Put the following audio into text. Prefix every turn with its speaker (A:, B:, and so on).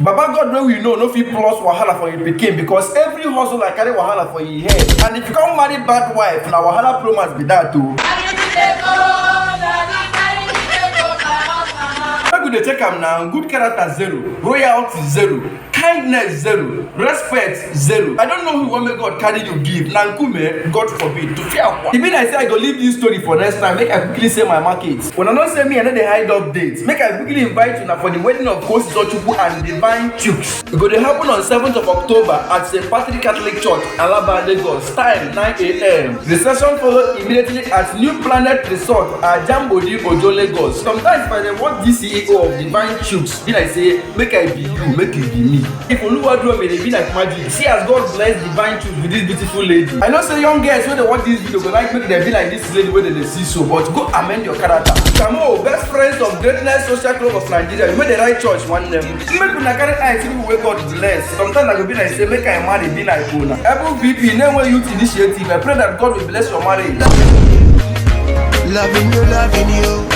A: Baba God wey we know no fit plus wahala for your pikin because every hustle I carry wahala for your head. And if you come marry bad wife, na wahala pro must be that too. Make we dey check am now. Good character 0, royalty 0, kindness 0, respect 0. I don't know who wan make God carry you give. Na nkume, God forbid, to fear one. E be like say I go leave this story for next time. Make I quickly say my market. When I don't say me, I know dey hide updates. Make I quickly invite you for the wedding of Kosisochukwu and divine Chuks. It go dey happen on 7th of October at St. Patrick Catholic Church, Alaba, Lagos. Time 9 a.m. The session follow immediately at New Planet Resort at Jambodi, Ojo, Lagos. Sometimes if I dey watch this CEO of divine Chuks, be like say make I be you, make you be me. If Oluwadro may dey be like magic, see as God bless divine Chuks with this beautiful lady. I know say young girls when they watch this video go like make them be like this lady wey they see so, but go amend your character. Kamo, best friends of greatness social club of Nigeria, you made the right choice one them. Make una carry eye see people wey God bless. Sometimes I go be like say make I marry be like una. Every VP name wey youth initiative, I pray that God will bless your marriage.
B: Loving you, loving you.